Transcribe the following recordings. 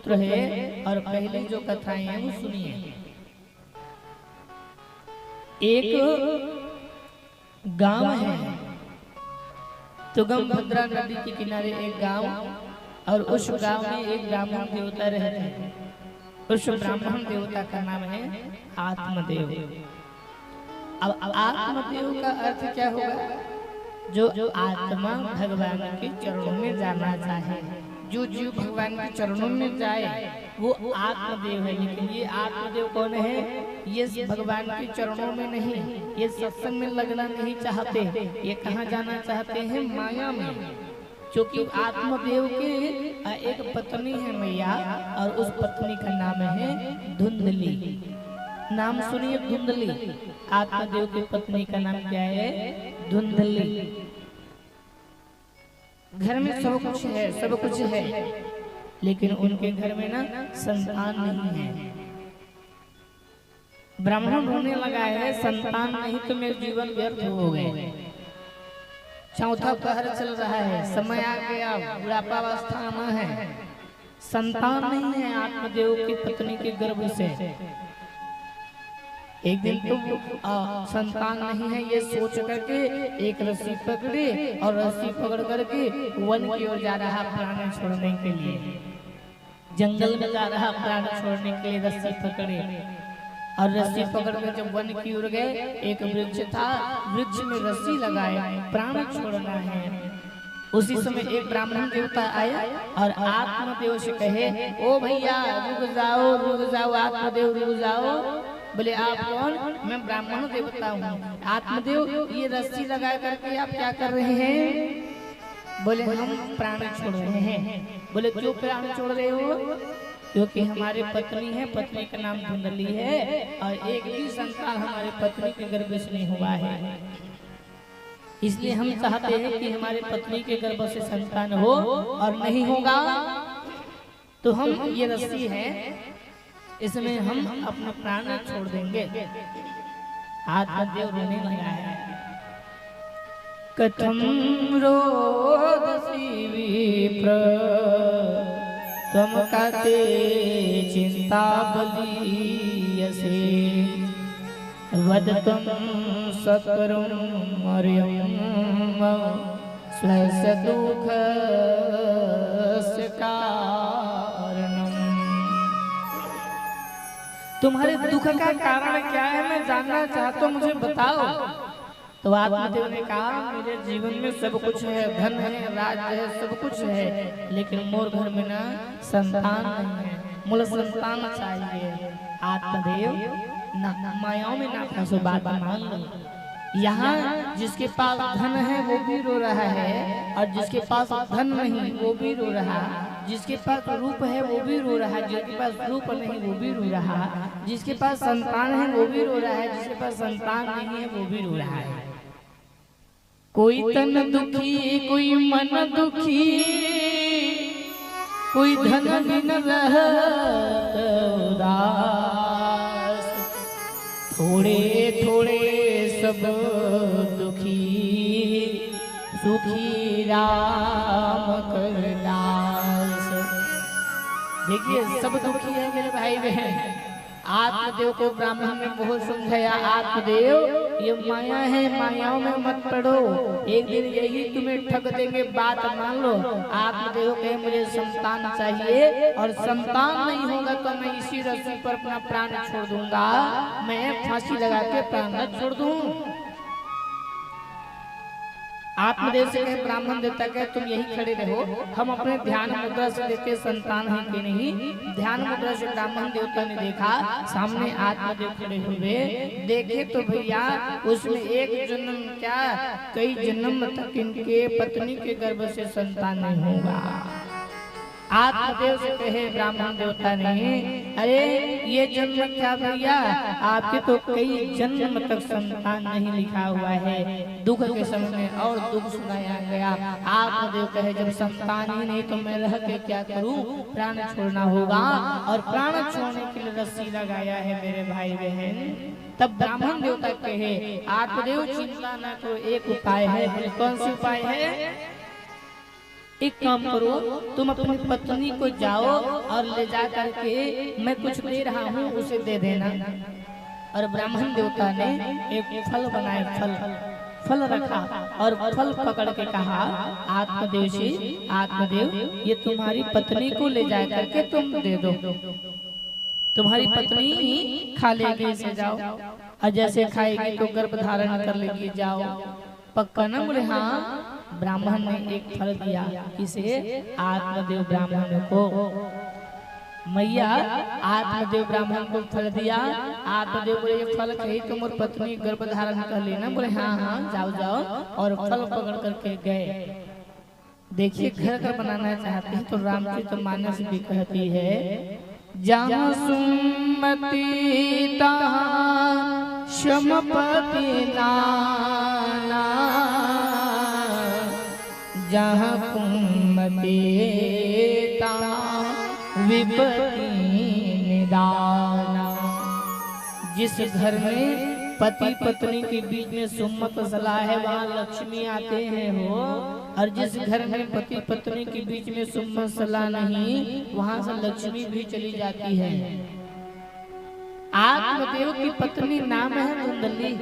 पुत्र है। और पहली जो कथाएं हैं वो सुनिए। एक गांव है, तुंगभद्रा नदी के किनारे एक गांव, और उस गांव में एक ब्राह्मण देवता रहते हैं। उस ब्राह्मण देवता का नाम है आत्मदेव। अब आत्मदेव का अर्थ क्या होगा? जो आत्मा भगवान के चरणों में जाना चाहे, जो जीव भगवान के चरणों में जाए वो आत्मदेव है। लेकिन ये आत्मदेव कौन है? ये भगवान के चरणों में नहीं, ये सत्संग में लगना नहीं चाहते। ये कहाँ जाना चाहते हैं? माया में। क्योंकि आत्मदेव के एक पत्नी है मैया, और उस पत्नी का नाम है धुंधली। नाम सुनिए, धुंधली। आत्मदेव की पत्नी का नाम क्या है? धुंधली। घर में सब कुछ है, सब कुछ है, लेकिन उनके घर में ना संतान नहीं है। ब्राह्मण रोने लगा है, संतान नहीं तो मेरे जीवन व्यर्थ हो गए। चौथा पहर चल रहा है, समय आ गया, बुढ़ापावस्था में है, संतान नहीं है आत्मदेव की पत्नी के गर्भ से। एक दिन तो संतान नहीं है ये सोच करके एक रस्सी पकड़े, और रस्सी पकड़ करके वन की ओर जा रहा प्राण छोड़ने के लिए। जंगल में जा रहा प्राण छोड़ने के लिए रस्सी पकड़े, और रस्सी पकड़ कर जब वन की ओर गए, एक वृक्ष था, वृक्ष में रस्सी लगाए, प्राण छोड़ना है। उसी समय एक ब्राह्मण देवता आया और आत्मदेव से कहे, ओ भैया रुक जाओ, रुक जाओ, आत्मदेव रुक जाओ। बोले आप कौन? मैं ब्राह्मण देवता हूँ। आत्मदेव ये रस्सी लगा करके आप क्या कर रहे हैं? बोले हम प्राण छोड़ रहे हैं। बोले क्यों प्राण छोड़ रहे हो? क्योंकि हमारी पत्नी है, पत्नी का नाम धुंधली है, और एक भी संतान हमारे पत्नी के गर्भ से नहीं हुआ है। इसलिए हम चाहते हैं कि हमारे पत्नी के गर्भ से संतान हो, और नहीं होगा तो हम ये रस्सी है, इसमें हम अपना प्राण छोड़ देंगे। आत्मदेव रोने लगा है। कथम रोदसी विप्र त्वम काते चिंता बलीयसे वदतम सत्वरम मर्यम स्वस्य दुःखस्य कारणम। तुम्हारे दुख का कारण क्या है मैं जानना चाहता हूँ, मुझे बताओ। तो आत्मदेव ने कहा, मेरे जीवन में सब कुछ है, धन है, राज्य है, सब कुछ है, लेकिन मोर घर में ना संतान नहीं है, मुझे संतान चाहिए। आत्मदेव ना मायाओं में ना फंसो, बात मान लो। यहाँ जिसके पास धन है वो भी रो रहा है, और जिसके पास धन नहीं वो भी रो रहा। जिसके पास रूप है वो भी रो रहा, जिसके पास रूप नहीं वो भी रो रहा। जिसके पास संतान है वो भी रो रहा है, जिसके पास संतान नहीं है वो भी रो रहा है। कोई तन दुखी, कोई मन दुखी, कोई धन बिन रहत उदास। थोड़े थोड़े सब दुखी, सुखी राम करदास। देखिए सब दुखी है मेरे भाई बहन। आत्मदेव को ब्राह्मण ने बहुत समझाया, आत्मदेव ये माया है, मायाओं में मत पड़ो, एक दिन यही तुम्हें ठग देंगे, बात मान लो। आत्मदेव कहे मुझे संतान चाहिए, और संतान नहीं होगा तो मैं इसी रस्सी पर अपना प्राण छोड़ दूंगा, मैं फांसी लगा के प्राण छोड़ दूं। आत्मदेव से कहे, ब्राह्मण देवता कहे तुम यही खड़े रहो, हम अपने ध्यान मुद्रा से देखते संतान है कि नहीं। ध्यान मुद्रा से ब्राह्मण देवता ने देखा, सामने आत्मदेव खड़े हुए, देखे तो भैया उसमें एक जन्म क्या कई जन्म तक इनके पत्नी के गर्भ से संतान नहीं होगा। आत्मदेव से कहे ब्राह्मण देवता ने, अरे ये जन्म क्या भैया, आपके तो कई जन्म तक संतान नहीं लिखा हुआ है। दुख के समय में और दुख सुनाया गया। आत्मदेव कहे जब संतान ही नहीं तो मैं रह के क्या करूं, प्राण छोड़ना होगा, और प्राण छोड़ने के लिए रस्सी लगाया है मेरे भाई बहन। तब ब्राह्मण देवता कहे, आत्मदेव चिंता न करो, एक उपाय है। कौन सा उपाय है? एक काम करो, तुम अपनी पत्नी को जाओ और ले जा करके मैं कुछ दे रहा हूँ उसे दे देना। और ब्राह्मण देवता ने एक फल बनाए, फल रखा और फल पकड़ के कहा, आत्मदेव से, आत्मदेव ये तुम्हारी पत्नी को ले जा करके तुम दे दो, तुम्हारी पत्नी ही खा लेगी इसे, जाओ। और जैसे खाएगी तो गर्भ धारण कर लेगी, जाओ। पक्का ना? बोले हाँ। ब्राह्मण ने एक फल दिया, किसे? आत्मदेव ब्राह्मण को। मैया आत्मदेव ब्राह्मण को फल दिया। आत्मदेव बोले ये फल खाई तो मोर पत्नी गर्भ धारण कर लेना। बोले हाँ हाँ जाओ जाओ। और फल पकड़ करके गए। देखिए घर का बनाना चाहते हैं तो रामचरितमानस भी कहती है, जहाँ सुमति तहाँ शमपति नाना, जहाँ कुमति तहाँ विपत्ति निदाना। जिस घर में पति पत्नी के बीच में सुमत सलाह है वहाँ लक्ष्मी आते हैं हो, और जिस घर में पति पत्नी के बीच में सुमत सलाह नहीं वहाँ से लक्ष्मी भी चली जाती है। आत्मदेव की पत्नी नाम है धुंधली।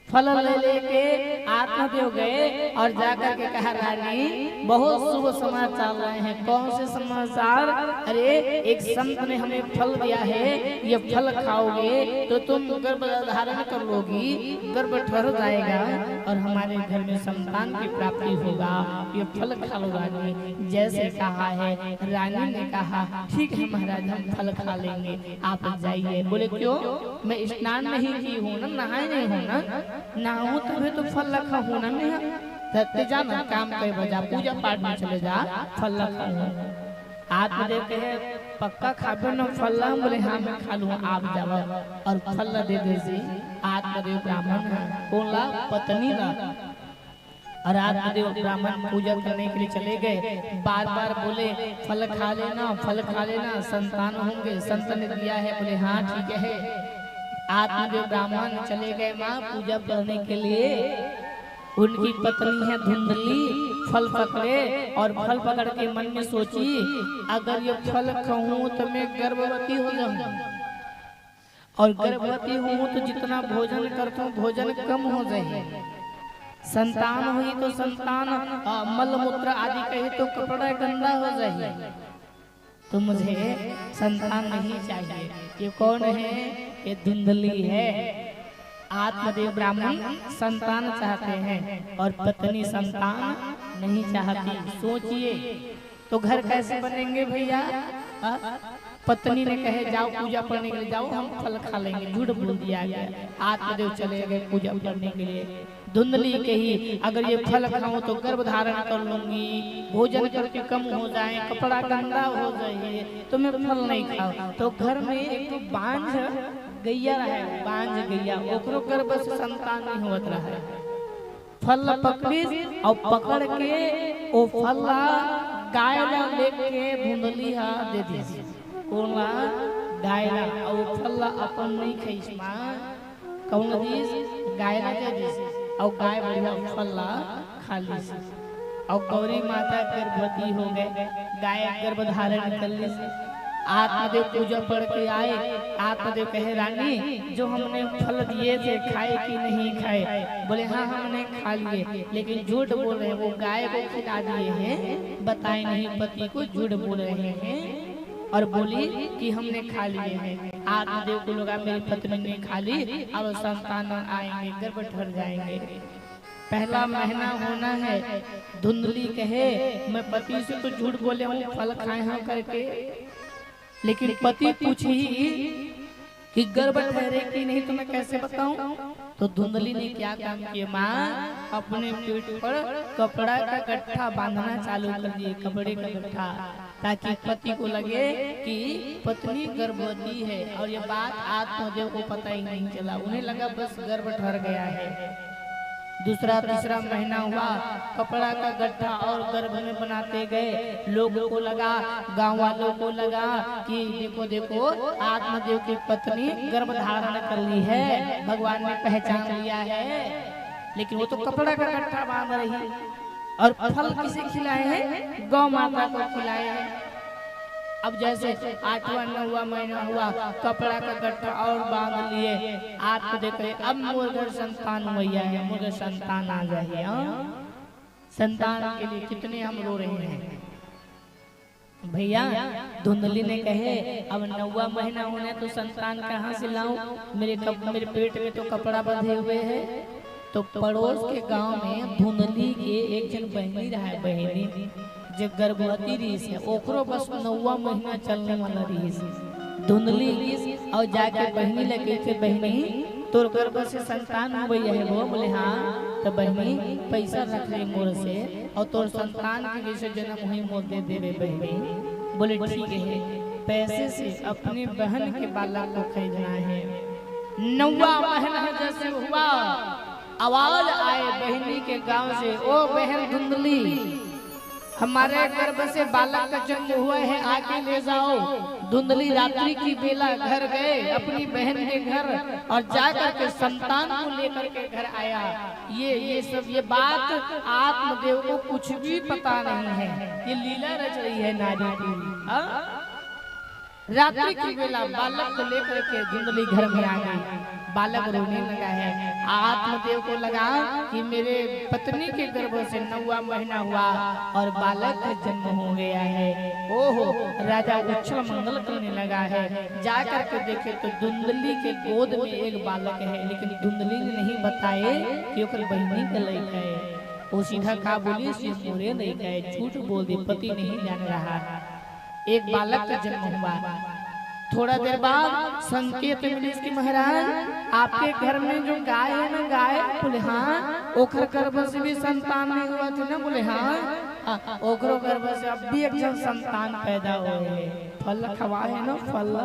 फल ले लेके आत्मदेव गए और जाकर के कहा, रानी बहुत शुभ समाचार चल रहे हैं। कौन से समाचार? अरे एक संत ने हमें फल दिया है, ये फल खाओगे तो तुम गर्भ धारण कर लोगी, गर्भ ठहर जाएगा और हमारे घर में संतान की प्राप्ति होगा, ये फल खा लो रानी। जैसे कहा है रानी ने कहा, ठीक है महाराज हम फल खा लेंगे, आप जाइए। बोले क्यों? मैं स्नान नहीं की हूँ ना, नहाए नहीं हूँ ना हूँ तभी तो फल रखा हूँ ना। मैं जाना काम कर बजा, पूजा पाठ में चले जा, फल रखा हूँ। आत्मदेव कहे पक्का खाबे ना फल? बोले हाँ मैं खा लूँ, आप जाओ और फल दे दे। आत्मदेव ब्राह्मण कौन ला? पत्नी ला। और आत्मदेव ब्राह्मण पूजा करने के लिए चले गए। बार बार बोले फल खा लेना, फल खा लेना, संतान होंगे। संत ने दिया है। बोले हाँ ठीक है। आत्मदेव ब्राह्मण चले गए माँ पूजा करने के लिए। उनकी पत्नी है धुंधली, फल पकड़े और फल पकड़ के मन में सोची, अगर ये फल खाऊं तो मैं गर्भवती हो जाऊं, और गर्भवती हूँ तो जितना भोजन करता हूँ भोजन कम हो जाए। संतान हुई तो संतान मल मूत्र आदि कहे तो कपड़ा गंदा हो जाए, तो मुझे संतान नहीं चाहिए। ये कौन है? ये धुंधली है। आत्मदेव ब्राह्मण संतान चाहते हैं और पत्नी संतान नहीं चाहती। सोचिए तो घर कैसे बनेंगे भैया? पत्नी ने कहे जाओ पूजा करने के लिए जाओ, हम फल खा लेंगे। झूठ बोल दिया गया। आत्मदेव चले गए पूजा करने के लिए। धुंधली कही अगर ये फल खाऊं तो गर्भ धारण कर लूंगी, भोजन करके कम हो जाए, कपड़ा गंदा हो जाए, तो मैं फल नहीं खाऊं। तो घर में एक तो बांझ गैया रहे, बांझ गैया, ओकरो गर्भ से संतान नहीं होत रहा। फल पकड़ी और पकड़ के ओ फल गाय लेके धुंधली दे दी। कौन गायला और फल अपन नहीं खाई माँ, कौन चीज गायला दे दी और गाय बढ़िया फल खा ली। और गौरी माता गर्भवती हो गए, गाय गर्भ धारण कर ली। आत्मदेव पूजा पढ़ के आए। आत्मदेव कहे रानी जो हमने फल दिए थे खाए कि नहीं खाए? बोले हाँ हमने खा लिए, लेकिन झूठ बोल रहे हैं, वो गाय को खिला दिए हैं, बताए नहीं पति को, झूठ बोल रहे हैं। और बोली कि हमने खा लिए हैं। आत्मदेव को लगा मेरी पत्नी ने खा ली, अब संतान आएंगे, गर्भ ठहर जाएंगे। पहला महीना होना है। धुंधली कहे मैं पति से तो झूठ बोले हूँ फल खाए हैं करके, लेकिन पति पूछी कि गर्भ ठहरे कि नहीं तो मैं कैसे बताऊं? तो धुंधली ने क्या काम किया माँ, अपने पेट पर कपड़ा का गट्ठा बांधना चालू कर दिए, कपड़े का गट्ठा, ताकि पति को लगे कि पत्नी गर्भवती है। और ये बात आत्मदेव को पता ही नहीं चला, उन्हें लगा बस गर्भ ठहर गया है। दूसरा तीसरा महीना हुआ, कपड़ा का गट्ठा और गर्भ में बनाते गए। लोगों को लगा, गांव वालों को लगा कि देखो देखो आत्मदेव की पत्नी गर्भ धारण कर ली है, भगवान ने पहचान लिया है। लेकिन वो तो कपड़ा का गट्ठा बांध रही। और फल किसे खिलाए हैं? गौ माता को खिलाए हैं। अब जैसे 8वां 9वां महीना हुआ, कपड़ा का गट्ठा और बांध लिए, आप देखे अब मुर्गर संतान मैया है, मुर्गर संतान आ जाए। संतान के लिए कितने हम रो रहे हैं भैया। धुंधली ने कहे अब 9वां महीना होने तो संतान कहाँ से लाऊं, मेरे पेट में तो कपड़ा बंधे हुए है। तो पड़ोस के गांव में धुंधली के एक जन बहनी रहा है, बहनी जो गर्भवती रही है, ओकरो बस 9वां महीना चलने वाला रही है धुंधली। और जाके बहनी लगे थे, बहनी तोर गर्भ से संतान हो गई है वो? बोले हाँ। तो बहनी पैसा रख ले मोर से और तोर संतान के जैसे जन्म हुई मोर दे देवे बहनी। बोले ठीक है, पैसे से अपनी बहन के बालक को खरीदना है। 9वां महीना जैसे हुआ, आवाज आए बहनी के गांव से, ओ बहन धुंधली, हमारे गर्भ से बालक का जन्म हुआ है, आके ले जाओ। धुंधली रात्रि की बेला घर गए अपनी बहन के घर और जाकर के संतान को लेकर के घर आया। ये बात आत्मदेव को कुछ भी पता नहीं है, ये लीला रच रही है नारी की। रात्रि की बेला बालक को लेकर के धुंधली घर में आ गई। बालक रोने लगा है। आत्मदेव को लगा कि मेरे पत्नी के गर्भ से 9वां महीना हुआ और बालक का जन्म हो गया है। ओहो, राजा उच्छल मंगल करने लगा है। जाकर के देखे तो धुंधली के गोद में एक बालक है, लेकिन धुंधली ने नहीं बताए कि ओकर बहनी का लड़का है। वो सीधा कहा बोली मोरे लड़का है, झूठ बोल दी, पति नहीं जान रहा। एक बालक का जन्म हुआ। थोड़ा देर बाद संकेत मिली कि महाराज आपके घर में जो गाय है ना, गाय? बोले हाँ। ओखर गर्भ से भी संतान नहीं हुआ थे ना? बोले हाँ। ओखरो गर्भ से अब भी एक जन संतान पैदा हुए। फल खवा है ना, फल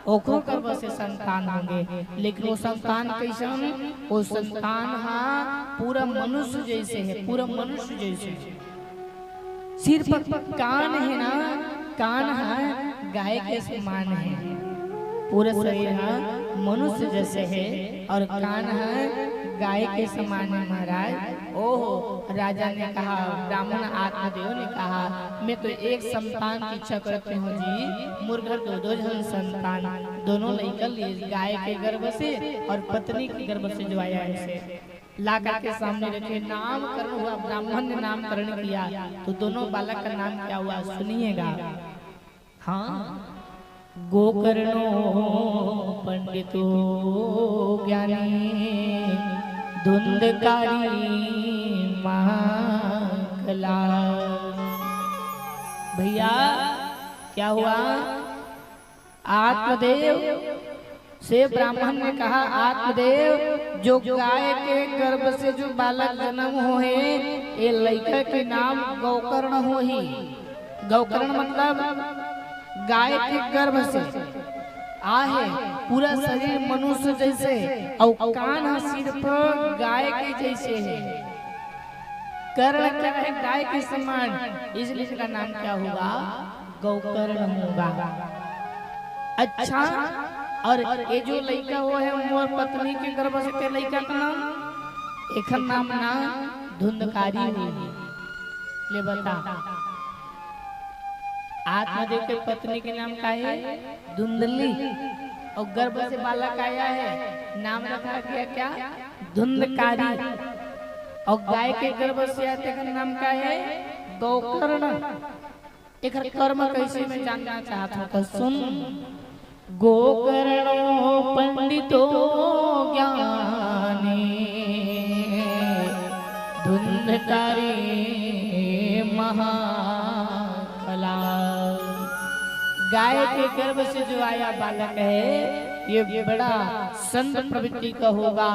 ओखरो गर्भ से संतान होंगे। लेकिन वो संतान कैसन? वो संतान हाँ पूरा मनुष्य जैसे है, पूरा मनुष्य जैसे। सिर पर कान है ना, कान है गाय के समान है, पूरा शरीर है मनुष्य जैसे है और कान है गाय के समान है महाराज। ओहो, राजा ने कहा, ब्राह्मण आत्मदेव ने कहा, मैं तो एक संतान की इच्छा करती हूँ जी, मुर्गर 2 जन संतान, दोनों लड़का लिए गाय के गर्भ से और पत्नी के गर्भ से जो आया है लाकर के सामने रखे। नामकरण हुआ, ब्राह्मण ने नामकरण किया। तो दोनों बालक का नाम क्या हुआ सुनिएगा। हाँ, गोकर्णो पंडितो ज्ञानी धुंधकारी महाकला। भैया क्या हुआ? आत्मदेव से ब्राह्मण ने कहा, आत्मदेव जो गाय के गर्भ से जो बालक जन्म हो है, ये लड़का के नाम गोकर्ण हो ही। गोकर्ण मतलब गाय के गर्भ से आहे, पूरा शरीर मनुष्य जैसे और कान सिर पर गाय के जैसे है। कर्ण क्या है? गाय के समान, इसलिए इसका नाम क्या होगा? गोकर्ण होगा। अच्छा, और ये जो लड़का हुआ है मोर पत्नी के गर्भ से, के लड़का का नाम एक नाम ना धुंधकारी हुई। ले बता, आत्मदेव के पत्नी के नाम का है? धुंधली। और गर्भ से बालक आया है, नाम रखा गया क्या? धुंधकारी। और गाय के गर्भ से आते का नाम का है? गोकर्ण। एक कर्म कैसे मैं जानना चाहता हूँ तो सुन। गोकर्णो पंडितो ज्ञानी धुंधकारी महाकला। गाय के गर्भ से जो आया बालक है, ये बड़ा संत प्रवृत्ति का होगा,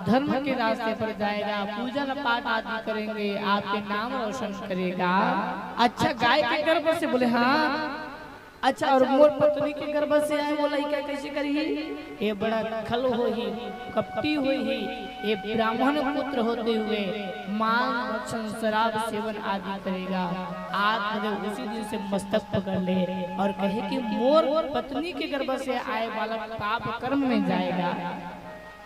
धर्म के रास्ते पर जाएगा, पूजन पाठ आदि करेंगे, आपके नाम रोशन करेगा। अच्छा, गाय के गर्भ से? बोले हाँ। अच्छा, और मोर पत्नी के गर्भ से आए वो लड़का कैसे करी? ये बड़ा खल हो ही, कपटी हुई ही, ये ब्राह्मण पुत्र होते हुए मांस भक्षण शराब सेवन आदि करेगा। आत्मदेव उसी दिन से मस्तक पकड़ ले और कहे कि मोर पत्नी के गर्भ से आए बालक पाप कर्म में जाएगा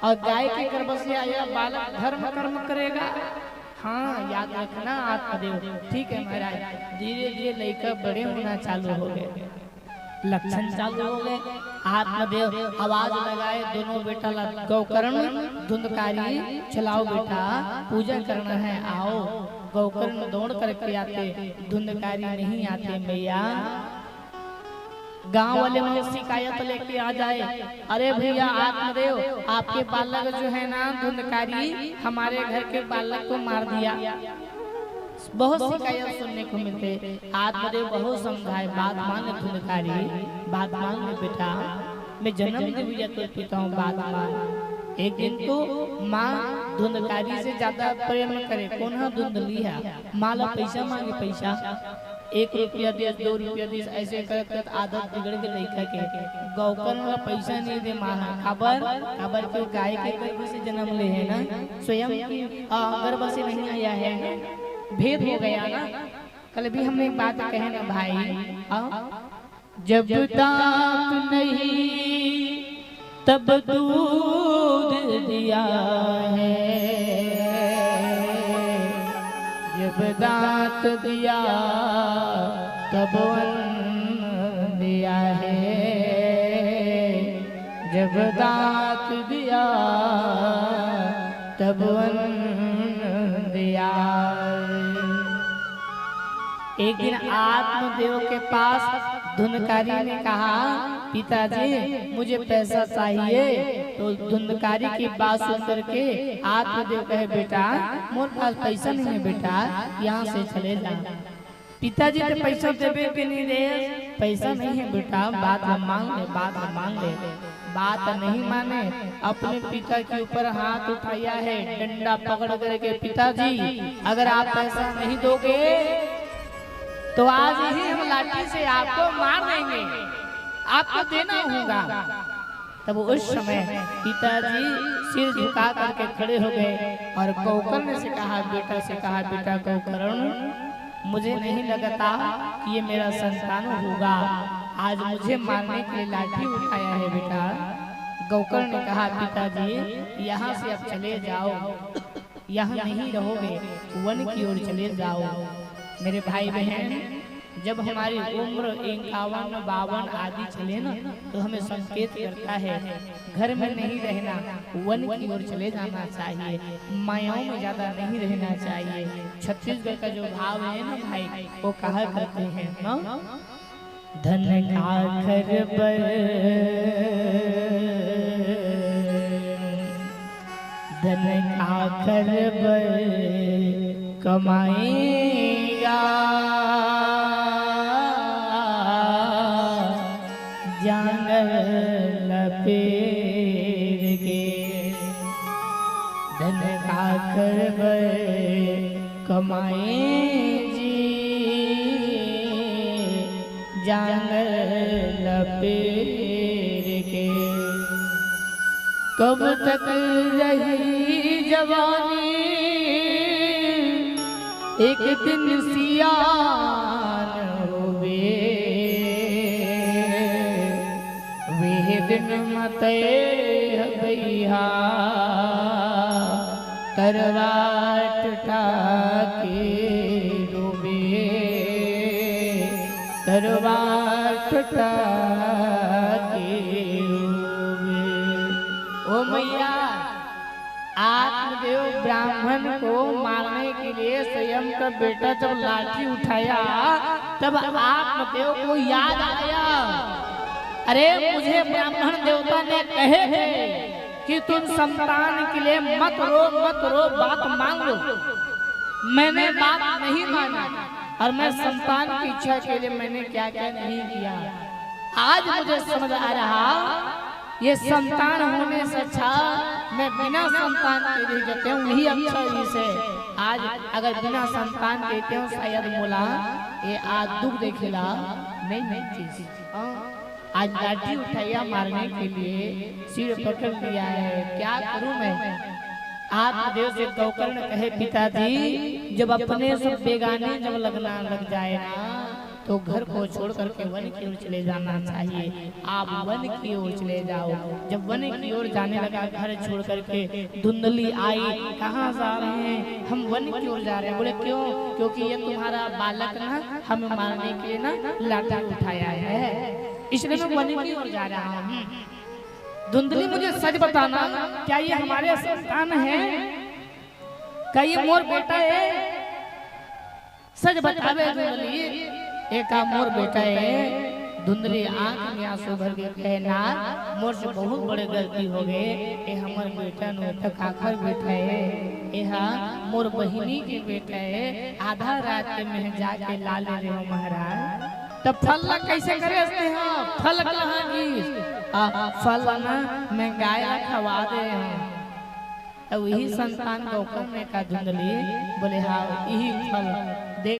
और गाय के गर्भ से आया बालक धर्म कर्म करेगा। हाँ याद रखना आत्मदेव। ठीक है महाराज। धीरे धीरे लड़का बड़े होना चालू हो गए, लक्षण चालू हो गए। आत्मदेव आवाज लगाए, दोनों बेटा गौकर्ण धुंधकारी चलाओ बेटा, पूजा करना है, आओ। गौकर्ण दौड़ करके आते, धुंधकारी नहीं आते मैया। गांव वाले मुझे शिकायत लेके आ जाए, अरे भैया आत्मदेव आपके बालक जो है ना धुंधकारी हमारे घर के बालक को मार दिया। बहुत शिकायत सुनने को मिलते। आत्मदेव बहुत समझाए, बात मान ले धुंधकारी, बात मान ले बेटा, मैं जन्म दिया तो पिता हूँ, बात मान। एक दिन तो माँ धुंधकारी से ज्यादा प्रेम करे, कौन है धुंधली है, माला पैसा मांगे, पैसा 1 रुपया दे, 2 रुपया दे, ऐसे कर आदत बिगड़ के लड़का के। गौकर्ण का पैसा नहीं दे माँ, खबर क्यों गाय के गर्भ से जन्म ले है ना, स्वयं गर्भ से नहीं आया है, भेद हो गया ना। कल भी हमने एक बात कहे ना भाई, जब दांत नहीं तब दूध दिया है, जब दांत दिया तब अन्न दिया है, जब दांत दिया तब अन्न दिया। एक दिन आत्मदेव के पास धुंधकारी ने कहा, पिताजी मुझे पैसा चाहिए। तो धुंधकारी की बात सुन करके आत्मदेव कहे, बेटा मोर पास पैसा नहीं है बेटा, यहाँ से चले जा। पिताजी ने पैसा देवे के नहीं दे, पैसा नहीं है बेटा, बात मांग ले, बात मांग ले। बात नहीं माने, अपने पिता के ऊपर हाथ उठाया है, डंडा पकड़ करके, पिताजी अगर आप पैसा नहीं दोगे तो आज ही हम लाठी से आपको मार देंगे, आपको देना होगा। तब उस समय पिताजी सिर झुका करके खड़े हो गए और गौकर्ण से कहा, बेटा से कहा, बेटा गौकर्ण मुझे नहीं लगता कि ये मेरा संतान होगा, आज मुझे मारने के लिए लाठी उठाया है बेटा। गौकर्ण ने कहा, पिताजी यहाँ से अब चले जाओ, यहाँ नहीं रहोगे, वन की ओर चले जाओ। मेरे भाई बहन, जब हमारी उम्र 51, 52 आदि चले ना तो हमें संकेत करता है घर में नहीं रहना, वन की ओर चले जाना चाहिए, मायाओं में ज्यादा नहीं रहना चाहिए। छत्तीसगढ़ का जो भाव है ना भाई, वो कहा करते हैं ना, धन आखर पर धन आखर पर कमाएगा, जानर लपेट के, धन आखर पर कमाए जी, जानर लपेट के। कब तक रही जवानी, एक दिन सियान होवे, वे दिन मते भैया करवाट ठाके डूबे, करवाट ठाके डूबे। ओ मैया, आत्मदेव ब्राह्मण को मारने के लिए स्वयं का बेटा जब लाठी उठाया तब आत्मदेव को याद आया, अरे मुझे ब्राह्मण देवता ने कहे थे कि तुम संतान के लिए मत रो, बात मांग लो। मैंने बात नहीं मानी और मैं संतान की इच्छा के लिए मैंने क्या क्या नहीं किया। आज मुझे समझ आ रहा, ये संतान होने से अच्छा मैं बिना संतान के रह जाते हूँ, यही अच्छा इसे। आज अगर बिना संतान कहते हूँ शायद बोला ये आज दुख देखेला नहीं चीज। आज लाठी उठाया मारने के लिए, सिर पकड़ लिया है, क्या करूं मैं। आत्मदेव से गौकर्ण कहे, पिताजी जब अपने सब बेगाने जब लगना लग जाए ना तो घर को छोड़ करके वन की ओर चले जाना चाहिए। आप वन की ओर चले जाओ। जब वन की ओर जाने लगा, घर छोड़ करके धुंधली आई, कहाँ जा रहे हैं? हम वन की ओर जा रहे हैं। बोले क्यों? क्योंकि ये तुम्हारा बालक ना हमें मारने के लिए ना लाठी उठाया है, इसलिए मैं वन की ओर जा रहा हूँ। धुंधली मुझे सच बताना, क्या ये हमारे संतान है? क्या ये मोर बेटा है? सच बतावे धुंधली, एक मोर बेटा है। धुंधली आंख में आंसू भर के कहना, मोर से बहुत बड़े गलती हो गए। ये हमार बेटा नो तक आखिर बेटा है, यह मोर बहिनी के बेटा है। आधा रात में जाके ला ले रहे हो महाराज। तब फल कैसे करे हो? फल कहाँ की? फल ना मैं गाय खवा दे अब यही संतान को करने का। धुंधली बोले हाँ यही फल